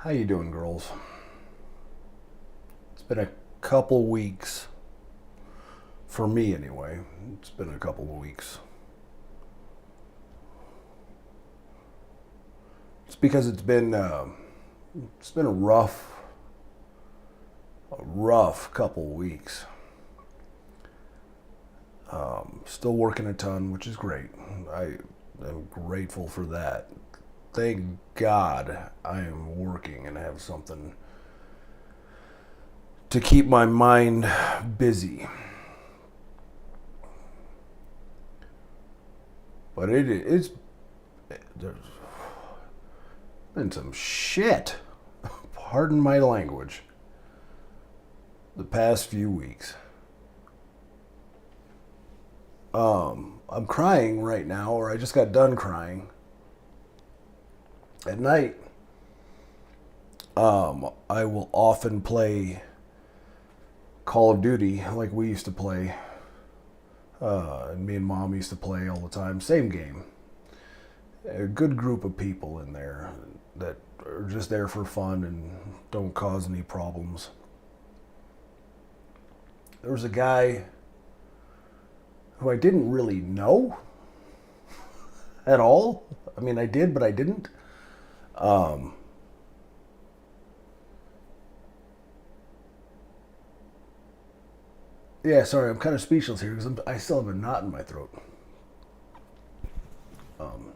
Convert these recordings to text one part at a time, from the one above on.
How you doing, girls? It's been a couple weeks. For me, anyway. It's been a couple of weeks. It's because it's been a rough couple of weeks. Still working a ton, which is great. I am grateful for that. Thank God I am working and have something to keep my mind busy. But it's there's been some shit. Pardon my language. The past few weeks. I'm crying right now, or I just got done crying. At night, I will often play Call of Duty like we used to play. And me and Mom used to play all the time. Same game. A good group of people in there that are just there for fun and don't cause any problems. There was a guy who I didn't really know at all. I mean, I did, but I didn't. Um, yeah, sorry, I'm kind of speechless here because I still have a knot in my throat. Um,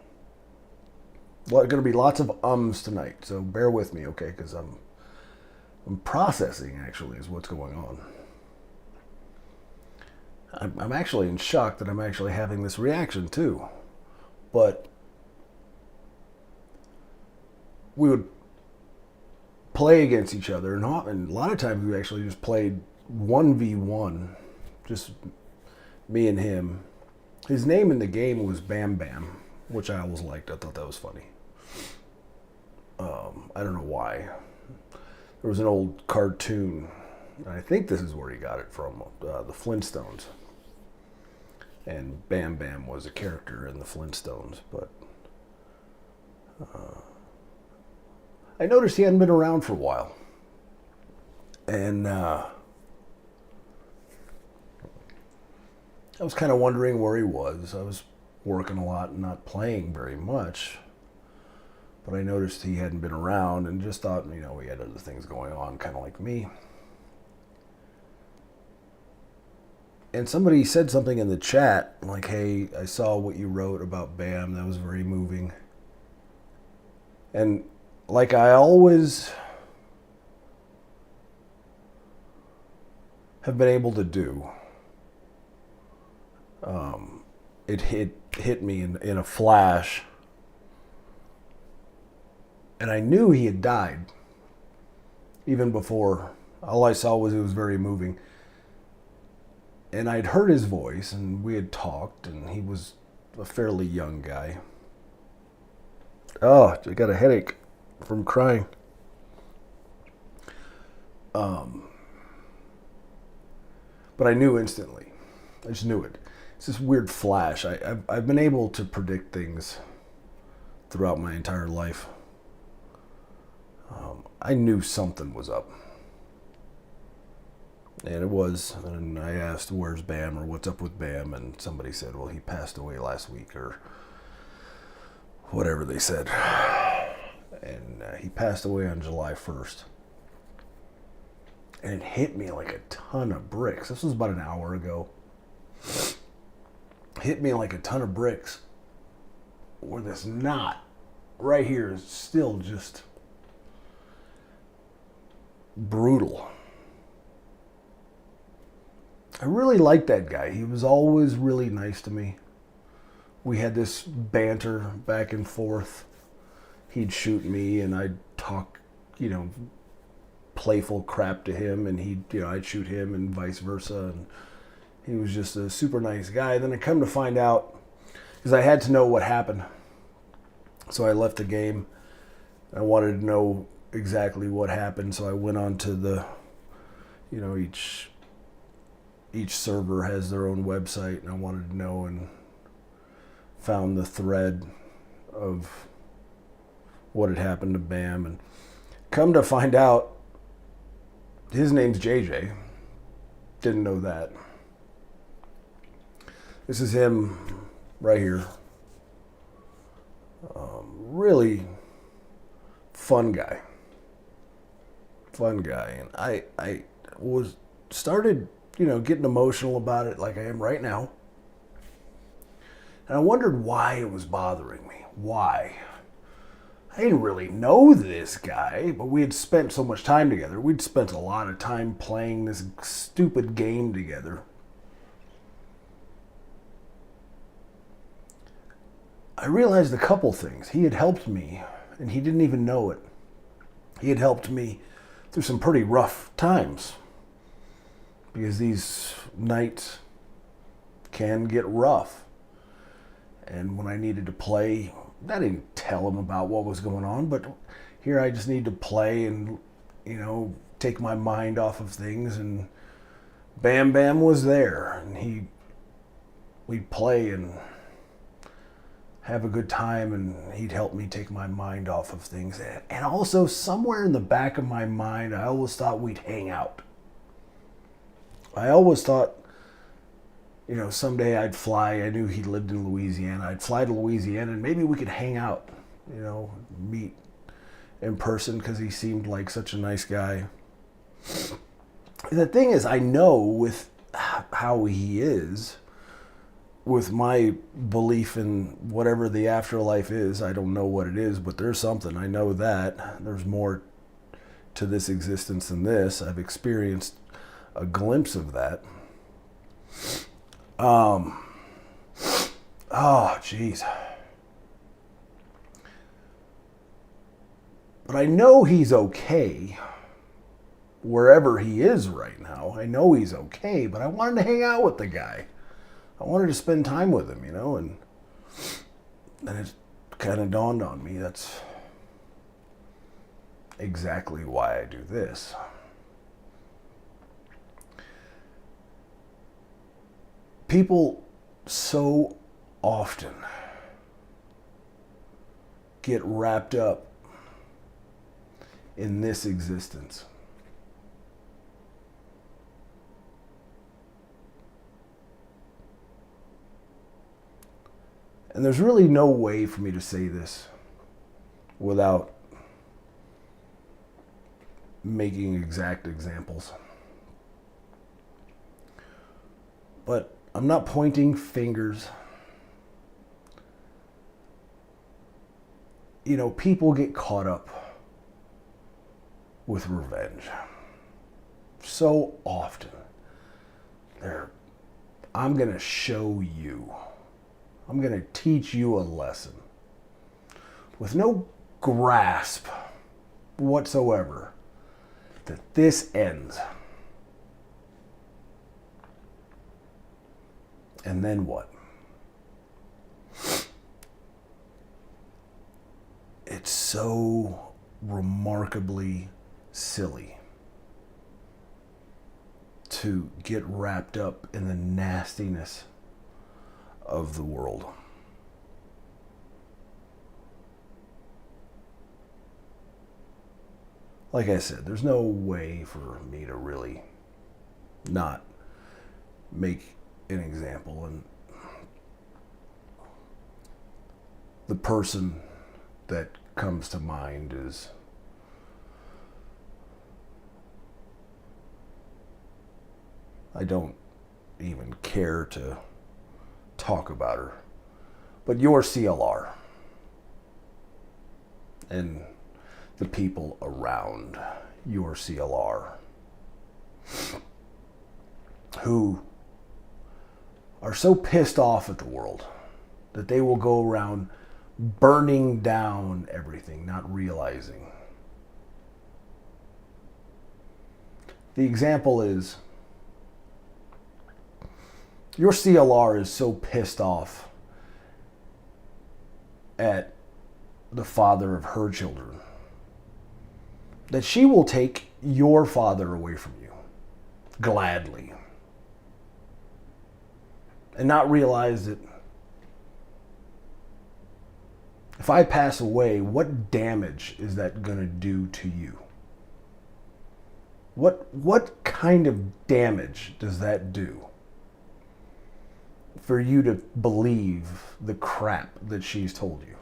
going to be lots of ums tonight, so bear with me, okay? Because I'm processing actually is what's going on. I'm actually in shock that I'm actually having this reaction too. But we would play against each other, and a lot of times we actually just played 1v1, just me and him. His name in the game was Bam Bam, which I always liked. I thought that was funny. I don't know why. There was an old cartoon, and I think this is where he got it from, the Flintstones. And Bam Bam was a character in the Flintstones, but I noticed he hadn't been around for a while. And I was kind of wondering where he was. I was working a lot and not playing very much. But I noticed he hadn't been around and just thought, he had other things going on, kind of like me. And somebody said something in the chat, like, hey, I saw what you wrote about Bam. That was very moving. And like I always have been able to do, it hit me in a flash. And I knew he had died even before. All I saw was it was very moving. And I'd heard his voice, and we had talked, and he was a fairly young guy. Oh, I got a headache from crying. But I knew instantly. I just knew it. It's this weird flash. I've been able to predict things throughout my entire life. I knew something was up. And it was. And I asked, where's Bam, or what's up with Bam? And somebody said, well, he passed away last week, or whatever they said. And he passed away on July 1st. And it hit me like a ton of bricks. This was about an hour ago. Hit me like a ton of bricks. Where this knot right here is still just brutal. I really liked that guy. He was always really nice to me. We had this banter back and forth. He'd shoot me and I'd talk, playful crap to him, and I'd shoot him and vice versa. And he was just a super nice guy. Then I come to find out, because I had to know what happened. So I left the game. I wanted to know exactly what happened, so I went on to the, each server has their own website, and I wanted to know, and found the thread of what had happened to Bam, and Come to find out, his name's JJ. Didn't know that. This is him right here. Really fun guy. And I was started, getting emotional about it like I am right now. And I wondered why it was bothering me. Why? I didn't really know this guy, but we had spent so much time together. We'd spent a lot of time playing this stupid game together. I realized a couple things. He had helped me, and he didn't even know it. He had helped me through some pretty rough times, because these nights can get rough. And when I needed to play, I didn't tell him about what was going on, but here I just need to play and, take my mind off of things. And Bam Bam was there, and we'd play and have a good time, and he'd help me take my mind off of things. And also, somewhere in the back of my mind, I always thought we'd hang out. I always thought, someday I'd fly. I knew he lived in Louisiana. I'd fly to Louisiana, and maybe we could hang out, meet in person, because he seemed like such a nice guy. And the thing is, I know with how he is, with my belief in whatever the afterlife is, I don't know what it is, but there's something. I know that. There's more to this existence than this. I've experienced a glimpse of that. Oh, jeez. But I know he's okay wherever he is right now. I know he's okay, but I wanted to hang out with the guy. I wanted to spend time with him, and then it kind of dawned on me that's exactly why I do this. People so often get wrapped up in this existence. And there's really no way for me to say this without making exact examples. But I'm not pointing fingers. People get caught up with revenge so often. I'm going to show you. I'm going to teach you a lesson with no grasp whatsoever that this ends. And then what? It's so remarkably silly to get wrapped up in the nastiness of the world. Like I said, there's no way for me to really not make an example, and the person that comes to mind is I don't even care to talk about her, but your CLR and the people around your CLR who are so pissed off at the world that they will go around burning down everything, not realizing. The example is, your CLR is so pissed off at the father of her children that she will take your father away from you gladly and not realize that if I pass away, what damage is that going to do to you? What kind of damage does that do for you to believe the crap that she's told you?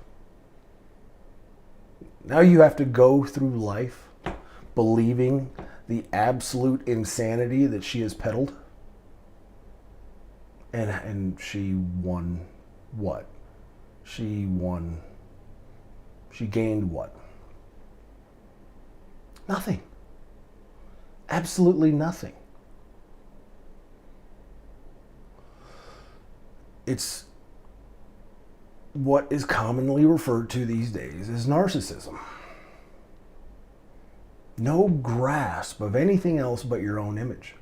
Now you have to go through life believing the absolute insanity that she has peddled. And she won what? She gained what? Nothing. Absolutely nothing. It's what is commonly referred to these days as narcissism. No grasp of anything else but your own image.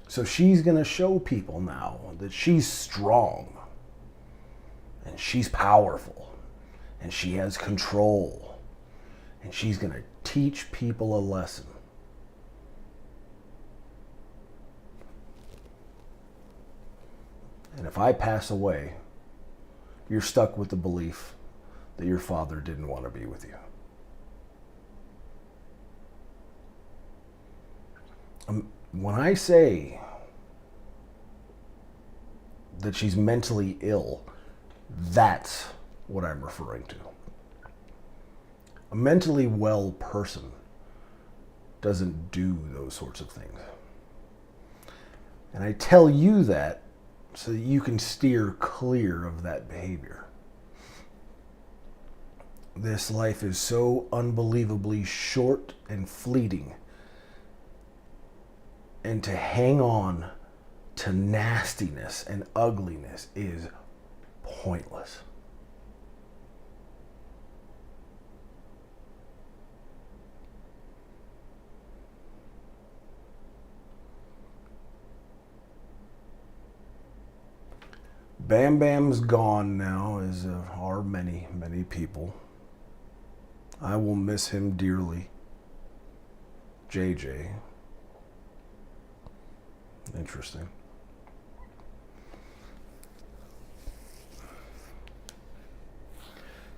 So she's going to show people now that she's strong and she's powerful and she has control and she's going to teach people a lesson. And if I pass away, you're stuck with the belief that your father didn't want to be with you. When I say that she's mentally ill, that's what I'm referring to. A mentally well person doesn't do those sorts of things. And I tell you that so that you can steer clear of that behavior. This life is so unbelievably short and fleeting. And to hang on to nastiness and ugliness is pointless. Bam Bam's gone now, as are many, many people. I will miss him dearly. JJ. Interesting.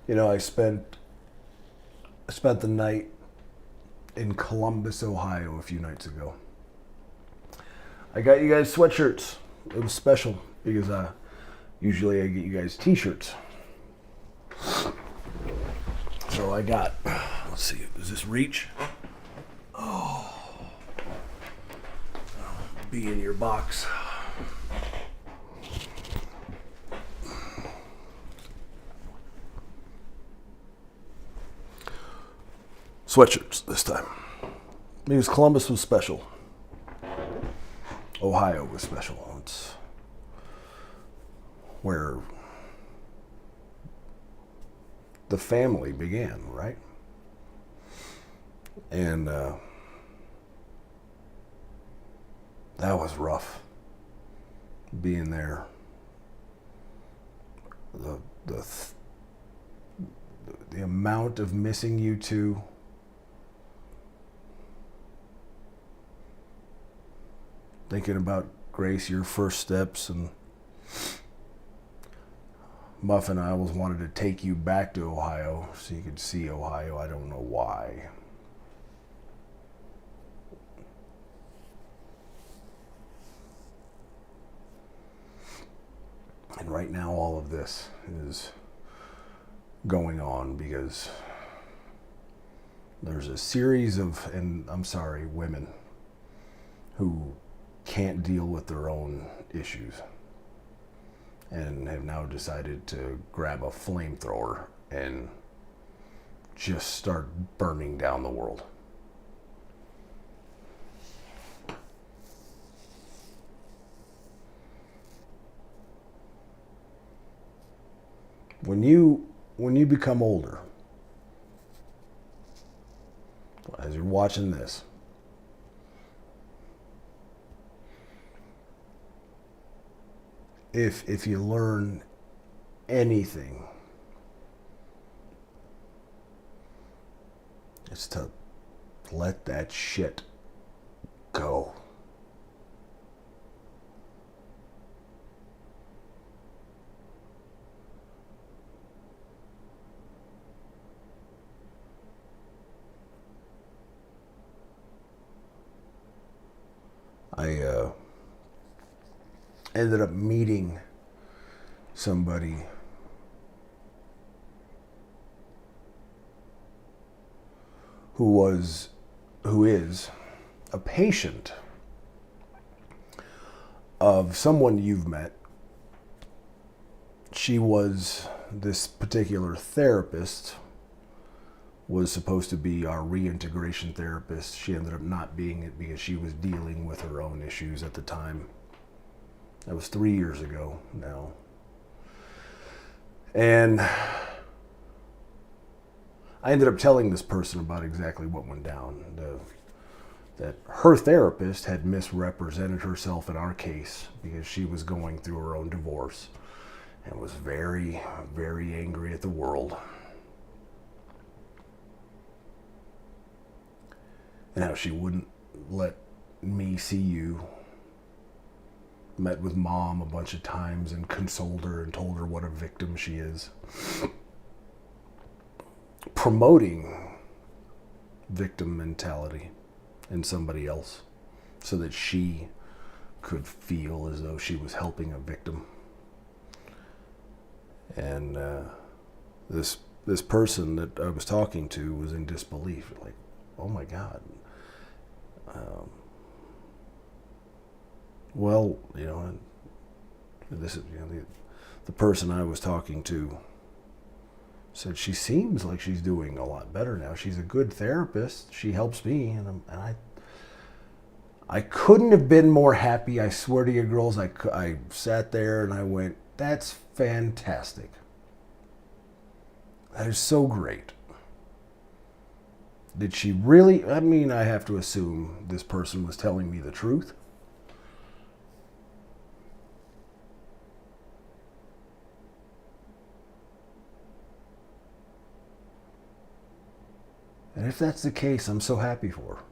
You know, I spent the night in Columbus, Ohio a few nights ago. I got you guys sweatshirts. It was special because usually I get you guys t-shirts. So I got, let's see, does this reach? Oh. Be in your box. Sweatshirts this time. Because Columbus was special. Ohio was special. It's where the family began, right? And that was rough, being there. The amount of missing you two. Thinking about Grace, your first steps, and Muff and I always wanted to take you back to Ohio so you could see Ohio. I don't know why. And right now all of this is going on because there's a series of, and I'm sorry, women who can't deal with their own issues and have now decided to grab a flamethrower and just start burning down the world. When you become older, as you're watching this, if you learn anything, it's to let that shit go. I ended up meeting somebody who is a patient of someone you've met. This particular therapist was supposed to be our reintegration therapist. She ended up not being it because she was dealing with her own issues at the time. That was 3 years ago now. And I ended up telling this person about exactly what went down. That her therapist had misrepresented herself in our case because she was going through her own divorce and was very, very angry at the world. And how she wouldn't let me see you. Met with mom a bunch of times and consoled her and told her what a victim she is. Promoting victim mentality in somebody else so that she could feel as though she was helping a victim. And this person that I was talking to was in disbelief, like, oh my God. Well, this is the person I was talking to said she seems like she's doing a lot better now. She's a good therapist. She helps me, and I couldn't have been more happy. I swear to you, girls, I sat there and I went, that's fantastic. That is so great. Did she really? I mean, I have to assume this person was telling me the truth. And if that's the case, I'm so happy for her.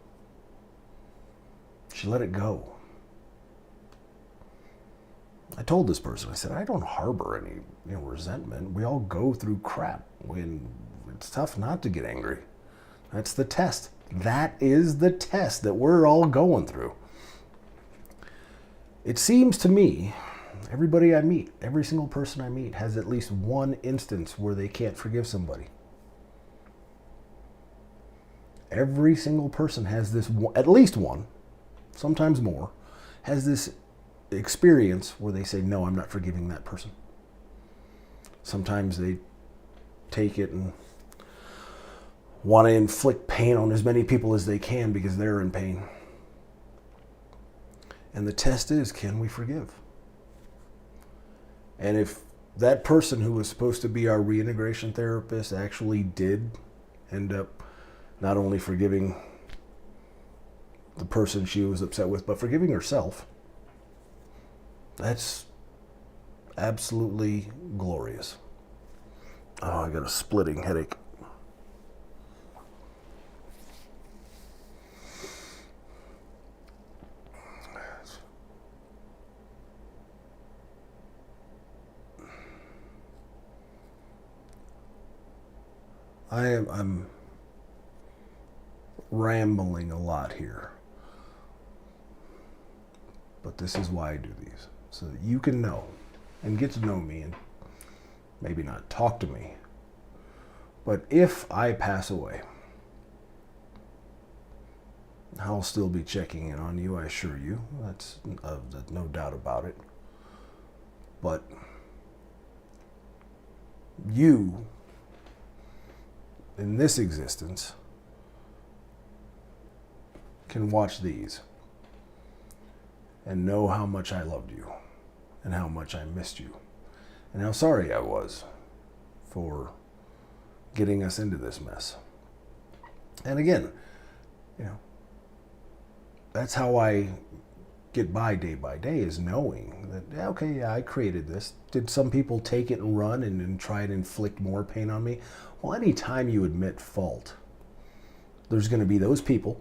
She let it go. I told this person, I said, I don't harbor any resentment. We all go through crap. When it's tough not to get angry. That's the test. That is the test that we're all going through. It seems to me, everybody I meet, every single person I meet has at least one instance where they can't forgive somebody. Every single person has this, at least one, sometimes more, has this experience where they say, no, I'm not forgiving that person. Sometimes they take it and want to inflict pain on as many people as they can because they're in pain. And the test is, can we forgive? And if that person who was supposed to be our reintegration therapist actually did end up not only forgiving the person she was upset with, but forgiving herself, that's absolutely glorious. Oh, I got a splitting headache. I'm rambling a lot here. But this is why I do these. So that you can know and get to know me and maybe not talk to me. But if I pass away, I'll still be checking in on you, I assure you. That's no doubt about it. But you, in this existence, can watch these and know how much I loved you and how much I missed you and how sorry I was for getting us into this mess. And again, that's how I get by day is knowing that, okay, yeah, I created this. Did some people take it and run and try and inflict more pain on me? Well, anytime you admit fault, there's going to be those people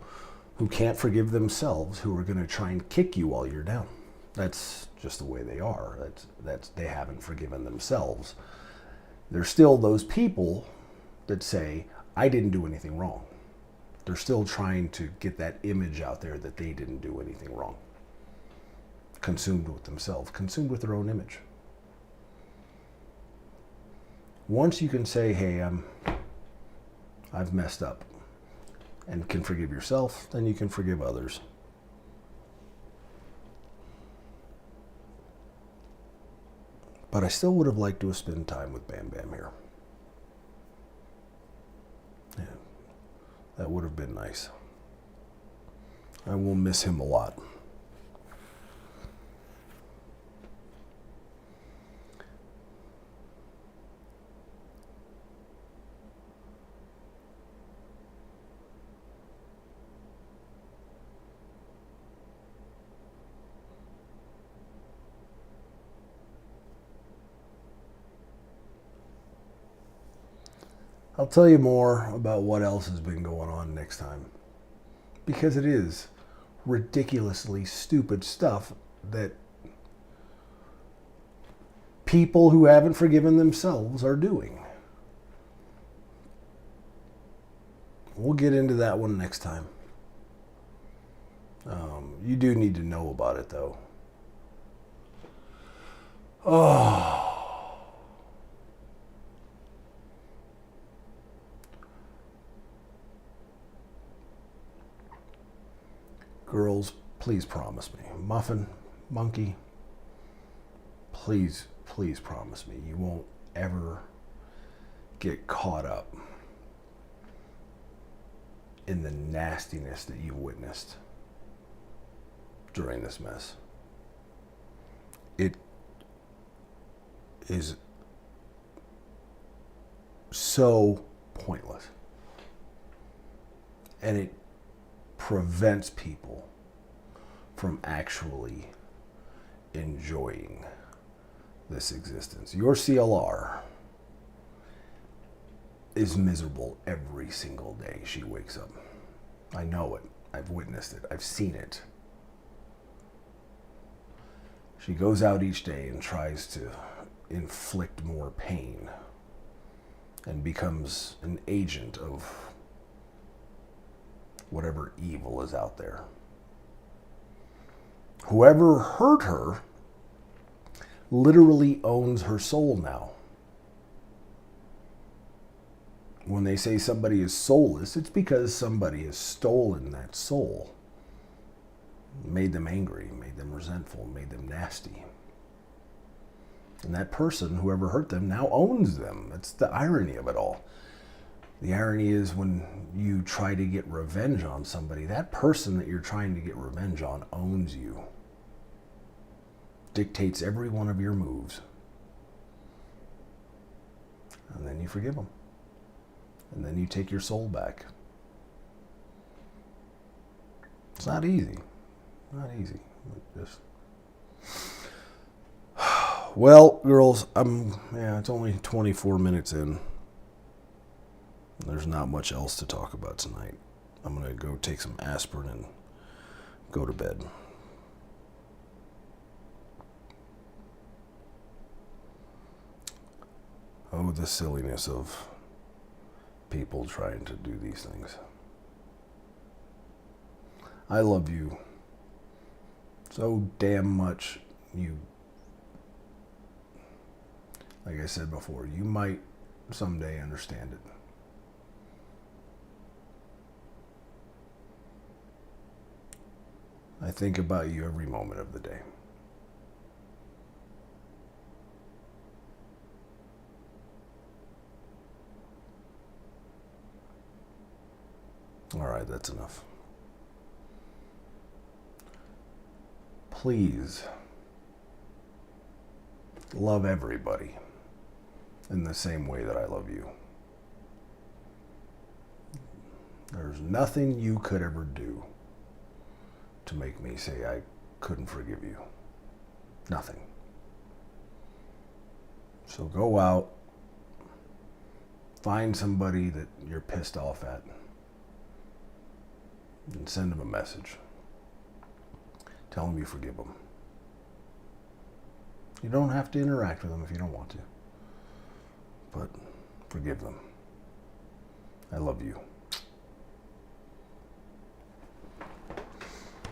who can't forgive themselves who are going to try and kick you while you're down. That's just the way they are. That's they haven't forgiven themselves. There's still those people that say, I didn't do anything wrong. They're still trying to get that image out there that they didn't do anything wrong. consumed with themselves, consumed with their own image. Once you can say, hey, I've messed up, and can forgive yourself, then you can forgive others. But I still would have liked to have spent time with Bam Bam here. Yeah, that would have been nice. I will miss him a lot. I'll tell you more about what else has been going on next time. Because it is ridiculously stupid stuff that people who haven't forgiven themselves are doing. We'll get into that one next time. You do need to know about it, though. Oh. Girls, please promise me. Muffin, Monkey, please promise me you won't ever get caught up in the nastiness that you witnessed during this mess. It is so pointless. And it prevents people from actually enjoying this existence. Your CLR is miserable every single day she wakes up. I know it. I've witnessed it. I've seen it. She goes out each day and tries to inflict more pain and becomes an agent of whatever evil is out there. Whoever hurt her literally owns her soul now. When they say somebody is soulless, it's because somebody has stolen that soul. Made them angry, made them resentful, made them nasty. And that person, whoever hurt them, now owns them. That's the irony of it all. The irony is when you try to get revenge on somebody, that person that you're trying to get revenge on owns you. Dictates every one of your moves. And then you forgive them. And then you take your soul back. It's not easy. Not easy. Just... Well, girls, it's only 24 minutes in. There's not much else to talk about tonight. I'm going to go take some aspirin and go to bed. Oh, the silliness of people trying to do these things. I love you so damn much. Like I said before, you might someday understand it. I think about you every moment of the day. All right, that's enough. Please love everybody in the same way that I love you. There's nothing you could ever do to make me say I couldn't forgive you. Nothing. So go out, find somebody that you're pissed off at, and send them a message. Tell them you forgive them. You don't have to interact with them if you don't want to. But forgive them. I love you.